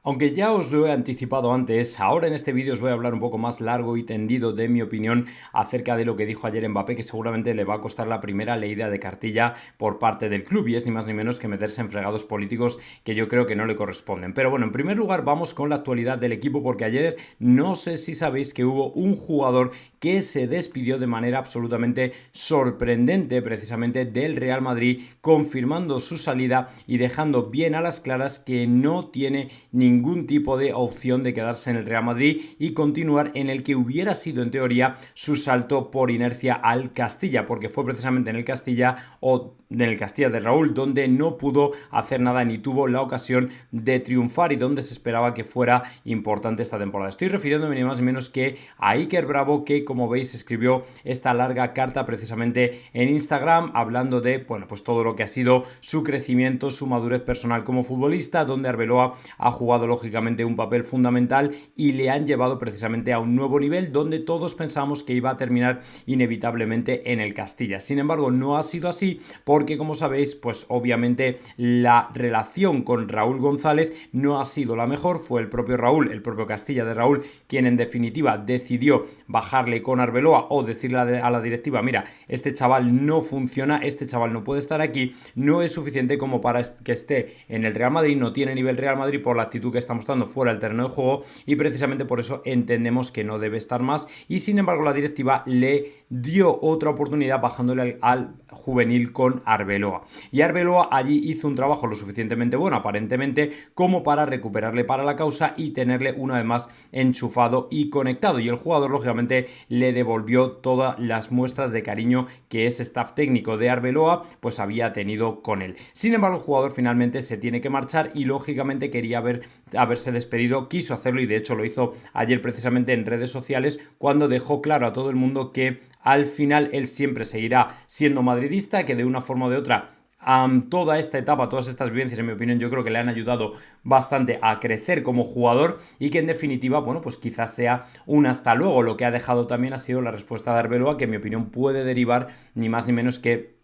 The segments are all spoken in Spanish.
Aunque ya os lo he anticipado antes, ahora en este vídeo os voy a hablar un poco más largo y tendido de mi opinión acerca de lo que dijo ayer Mbappé, que seguramente le va a costar la primera leída de cartilla por parte del club, y es ni más ni menos que meterse en fregados políticos que yo creo que no le corresponden. Pero bueno, en primer lugar vamos con la actualidad del equipo, porque ayer no sé si sabéis que hubo un jugador que se despidió de manera absolutamente sorprendente precisamente del Real Madrid, confirmando su salida y dejando bien a las claras que no tiene ningún tipo de opción de quedarse en el Real Madrid y continuar en el que hubiera sido en teoría su salto por inercia al Castilla, porque fue precisamente en el Castilla de Raúl donde no pudo hacer nada ni tuvo la ocasión de triunfar y donde se esperaba que fuera importante esta temporada. Estoy refiriéndome ni más ni menos que a Iker Bravo, que como veis escribió esta larga carta precisamente en Instagram hablando de, bueno, pues todo lo que ha sido su crecimiento, su madurez personal como futbolista, donde Arbeloa ha jugado lógicamente un papel fundamental y le han llevado precisamente a un nuevo nivel donde todos pensábamos que iba a terminar inevitablemente en el Castilla. Sin embargo, no ha sido así porque, como sabéis, pues obviamente la relación con Raúl González no ha sido la mejor. Fue el propio Raúl, el propio Castilla de Raúl, quien en definitiva decidió bajarle con Arbeloa o decirle a la directiva: mira, este chaval no funciona, este chaval no puede estar aquí, no es suficiente como para que esté en el Real Madrid, no tiene nivel Real Madrid por la actitud que está mostrando fuera del terreno de juego, y precisamente por eso entendemos que no debe estar más. Y sin embargo la directiva le dio otra oportunidad bajándole al juvenil con Arbeloa, y Arbeloa allí hizo un trabajo lo suficientemente bueno aparentemente como para recuperarle para la causa y tenerle una vez más enchufado y conectado, y el jugador lógicamente le devolvió todas las muestras de cariño que ese staff técnico de Arbeloa pues había tenido con él. Sin embargo, el jugador finalmente se tiene que marchar y lógicamente quería haberse despedido, quiso hacerlo, y de hecho lo hizo ayer precisamente en redes sociales cuando dejó claro a todo el mundo que al final él siempre seguirá siendo madridista, que de una forma o de otra toda esta etapa, todas estas vivencias, en mi opinión, yo creo que le han ayudado bastante a crecer como jugador, y que en definitiva, bueno, pues quizás sea un hasta luego. Lo que ha dejado también ha sido la respuesta de Arbeloa, que en mi opinión puede derivar ni más ni menos que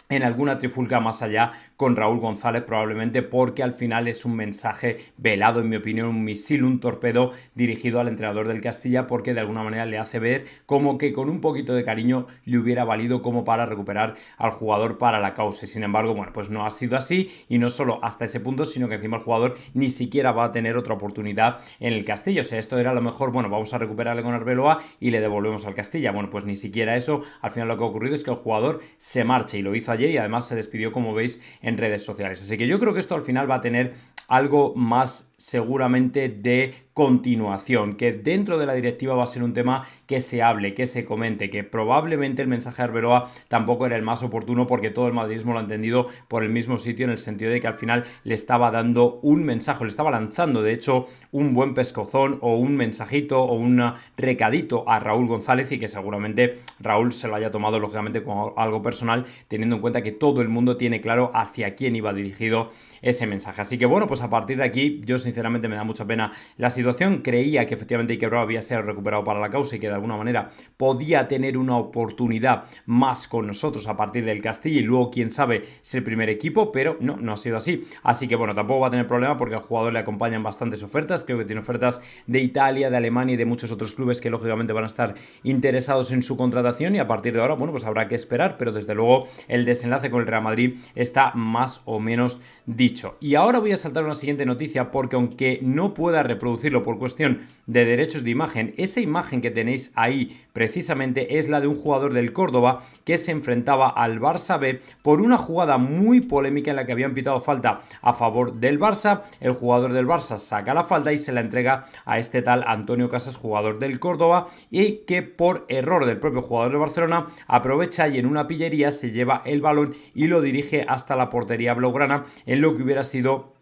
en alguna trifulca más allá con Raúl González, probablemente porque al final es un mensaje velado, en mi opinión, un misil, un torpedo dirigido al entrenador del Castilla, porque de alguna manera le hace ver como que con un poquito de cariño le hubiera valido como para recuperar al jugador para la causa. Sin embargo, bueno, pues no ha sido así, y no solo hasta ese punto, sino que encima el jugador ni siquiera va a tener otra oportunidad en el Castilla. O sea, esto era a lo mejor, bueno, vamos a recuperarle con Arbeloa y le devolvemos al Castilla. Bueno, pues ni siquiera eso. Al final lo que ha ocurrido es que el jugador se marcha, y lo hizo ayer, y además se despidió, como veis, en redes sociales. Así que yo creo que esto al final va a tener algo más seguramente de continuación, que dentro de la directiva va a ser un tema que se hable, que se comente, que probablemente el mensaje de Arbeloa tampoco era el más oportuno, porque todo el madridismo lo ha entendido por el mismo sitio, en el sentido de que al final le estaba dando un mensaje, le estaba lanzando de hecho un buen pescozón o un mensajito o un recadito a Raúl González, y que seguramente Raúl se lo haya tomado lógicamente como algo personal, teniendo en cuenta que todo el mundo tiene claro hacia quién iba dirigido ese mensaje. Así que bueno, pues a partir de aquí yo sinceramente me da mucha pena la situación. Creía que efectivamente Iker Bravo había sido recuperado para la causa y que de alguna manera podía tener una oportunidad más con nosotros a partir del Castilla, y luego quién sabe si el primer equipo, pero no ha sido así. Así que bueno, tampoco va a tener problema, porque al jugador le acompañan bastantes ofertas. Creo que tiene ofertas de Italia, de Alemania y de muchos otros clubes que lógicamente van a estar interesados en su contratación, y a partir de ahora, bueno, pues habrá que esperar, pero desde luego el desenlace con el Real Madrid está más o menos dicho. Y ahora voy a saltar una siguiente noticia, porque aunque no pueda reproducirlo por cuestión de derechos de imagen, esa imagen que tenéis ahí precisamente es la de un jugador del Córdoba que se enfrentaba al Barça B por una jugada muy polémica en la que habían pitado falta a favor del Barça. El jugador del Barça saca la falta y se la entrega a este tal Antonio Casas, jugador del Córdoba, y que por error del propio jugador de Barcelona aprovecha y en una pillería se lleva el balón y lo dirige hasta la portería blaugrana, en lo que hubiera sido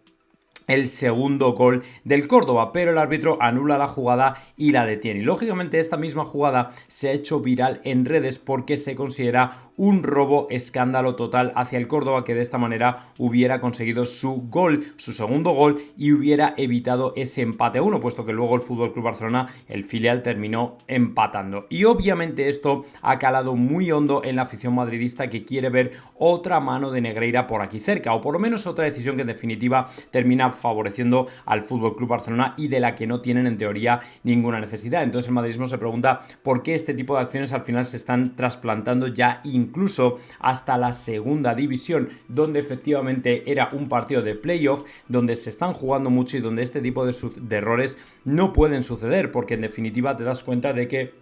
el segundo gol del Córdoba, pero el árbitro anula la jugada y la detiene. Y lógicamente esta misma jugada se ha hecho viral en redes porque se considera un robo escándalo total hacia el Córdoba, que de esta manera hubiera conseguido su gol, su segundo gol, y hubiera evitado ese empate a uno, puesto que luego el FC Barcelona, el filial, terminó empatando. Y obviamente esto ha calado muy hondo en la afición madridista, que quiere ver otra mano de Negreira por aquí cerca, o por lo menos otra decisión que en definitiva termina favoreciendo al FC Barcelona y de la que no tienen en teoría ninguna necesidad. Entonces el madridismo se pregunta por qué este tipo de acciones al final se están trasplantando ya incluso hasta la segunda división, donde efectivamente era un partido de playoff, donde se están jugando mucho y donde este tipo de errores no pueden suceder, porque en definitiva te das cuenta de que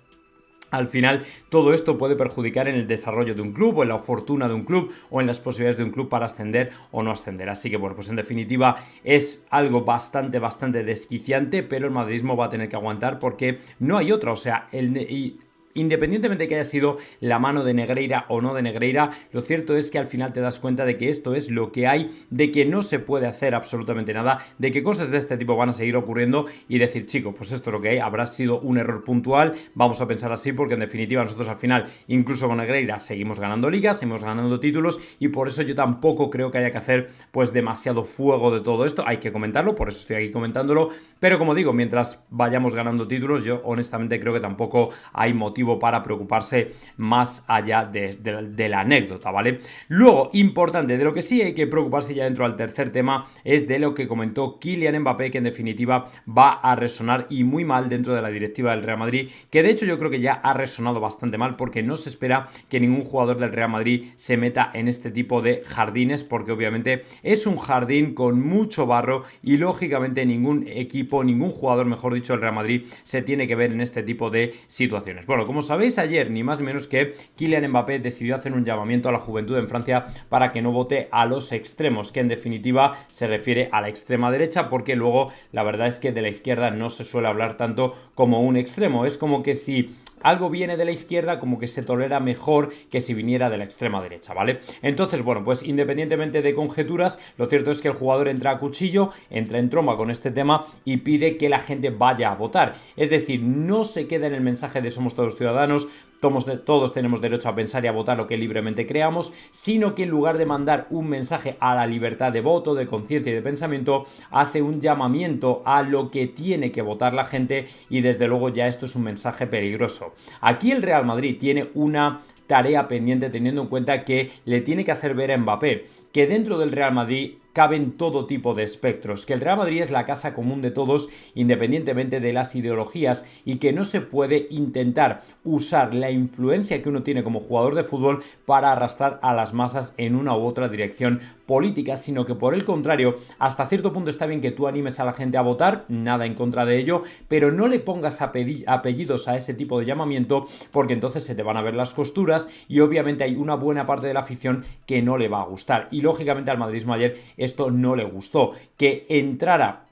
al final todo esto puede perjudicar en el desarrollo de un club o en la fortuna de un club o en las posibilidades de un club para ascender o no ascender. Así que bueno, pues en definitiva es algo bastante desquiciante, pero el madridismo va a tener que aguantar porque no hay otra. O sea, independientemente de que haya sido la mano de Negreira o no de Negreira, lo cierto es que al final te das cuenta de que esto es lo que hay, de que no se puede hacer absolutamente nada, de que cosas de este tipo van a seguir ocurriendo y decir, chicos, pues esto es lo que hay, habrá sido un error puntual, vamos a pensar así porque en definitiva nosotros al final, incluso con Negreira, seguimos ganando ligas, seguimos ganando títulos y por eso yo tampoco creo que haya que hacer pues demasiado fuego de todo esto, hay que comentarlo, por eso estoy aquí comentándolo, pero como digo, mientras vayamos ganando títulos, yo honestamente creo que tampoco hay motivo para preocuparse más allá de la anécdota, ¿vale? Luego, importante, de lo que sí hay que preocuparse ya dentro del tercer tema es de lo que comentó Kylian Mbappé, que en definitiva va a resonar y muy mal dentro de la directiva del Real Madrid, que de hecho yo creo que ya ha resonado bastante mal porque no se espera que ningún jugador del Real Madrid se meta en este tipo de jardines, porque obviamente es un jardín con mucho barro y lógicamente ningún equipo, ningún jugador, mejor dicho, del Real Madrid se tiene que ver en este tipo de situaciones. Bueno, como sabéis, ayer ni más ni menos que Kylian Mbappé decidió hacer un llamamiento a la juventud en Francia para que no vote a los extremos, que en definitiva se refiere a la extrema derecha, porque luego la verdad es que de la izquierda no se suele hablar tanto como un extremo. Es como que si algo viene de la izquierda, como que se tolera mejor que si viniera de la extrema derecha, ¿vale? Entonces, bueno, pues independientemente de conjeturas, lo cierto es que el jugador entra a cuchillo, entra en tromba con este tema y pide que la gente vaya a votar. Es decir, no se queda en el mensaje de somos todos ciudadanos, todos tenemos derecho a pensar y a votar lo que libremente creamos, sino que en lugar de mandar un mensaje a la libertad de voto, de conciencia y de pensamiento, hace un llamamiento a lo que tiene que votar la gente y desde luego ya esto es un mensaje peligroso. Aquí el Real Madrid tiene una tarea pendiente teniendo en cuenta que le tiene que hacer ver a Mbappé que dentro del Real Madrid caben todo tipo de espectros, que el Real Madrid es la casa común de todos independientemente de las ideologías y que no se puede intentar usar la influencia que uno tiene como jugador de fútbol para arrastrar a las masas en una u otra dirección política, sino que por el contrario, hasta cierto punto está bien que tú animes a la gente a votar, nada en contra de ello, pero no le pongas apellidos a ese tipo de llamamiento porque entonces se te van a ver las costuras y obviamente hay una buena parte de la afición que no le va a gustar y lógicamente al madridismo ayer esto no le gustó, que entrara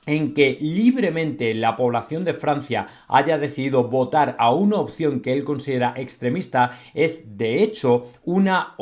en que libremente la población de Francia haya decidido votar a una opción que él considera extremista es de hecho una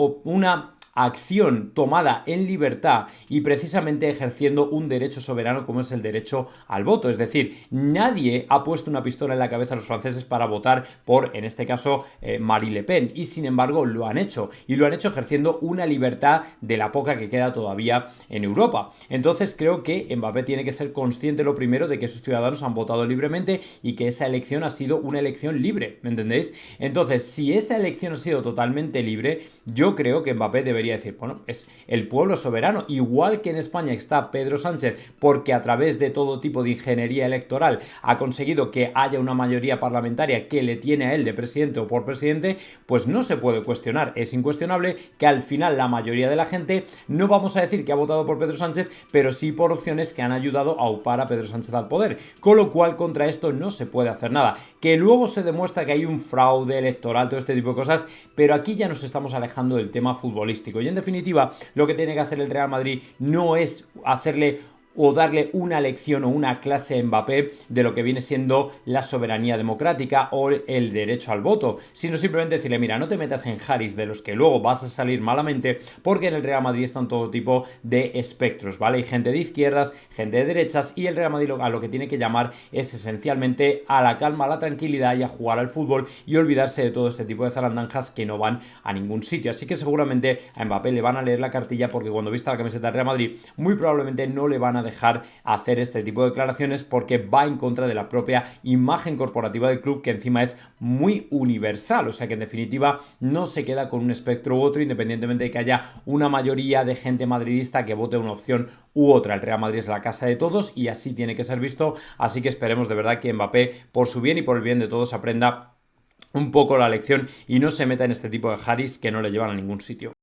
acción tomada en libertad y precisamente ejerciendo un derecho soberano como es el derecho al voto. Es decir, nadie ha puesto una pistola en la cabeza a los franceses para votar por, en este caso, Marine Le Pen y sin embargo lo han hecho y lo han hecho ejerciendo una libertad de la poca que queda todavía en Europa. Entonces creo que Mbappé tiene que ser consciente lo primero de que sus ciudadanos han votado libremente y que esa elección ha sido una elección libre, ¿me entendéis? Entonces, si esa elección ha sido totalmente libre, yo creo que Mbappé debería decir, bueno, es el pueblo soberano, igual que en España está Pedro Sánchez, porque a través de todo tipo de ingeniería electoral ha conseguido que haya una mayoría parlamentaria que le tiene a él de presidente o por presidente, pues no se puede cuestionar, es incuestionable que al final la mayoría de la gente, no vamos a decir que ha votado por Pedro Sánchez, pero sí por opciones que han ayudado a upar a Pedro Sánchez al poder, con lo cual contra esto no se puede hacer nada, que luego se demuestra que hay un fraude electoral, todo este tipo de cosas, pero aquí ya nos estamos alejando del tema futbolístico y en definitiva lo que tiene que hacer el Real Madrid no es hacerle o darle una lección o una clase a Mbappé de lo que viene siendo la soberanía democrática o el derecho al voto, sino simplemente decirle, mira, no te metas en Harris de los que luego vas a salir malamente, porque en el Real Madrid están todo tipo de espectros, ¿vale? Hay gente de izquierdas, gente de derechas y el Real Madrid a lo que tiene que llamar es esencialmente a la calma, a la tranquilidad y a jugar al fútbol y olvidarse de todo este tipo de zarandanjas que no van a ningún sitio, así que seguramente a Mbappé le van a leer la cartilla porque cuando vista la camiseta del Real Madrid muy probablemente no le van a a dejar hacer este tipo de declaraciones porque va en contra de la propia imagen corporativa del club, que encima es muy universal, o sea que en definitiva no se queda con un espectro u otro, independientemente de que haya una mayoría de gente madridista que vote una opción u otra. El Real Madrid es la casa de todos y así tiene que ser visto, así que esperemos de verdad que Mbappé, por su bien y por el bien de todos, aprenda un poco la lección y no se meta en este tipo de Harris que no le llevan a ningún sitio.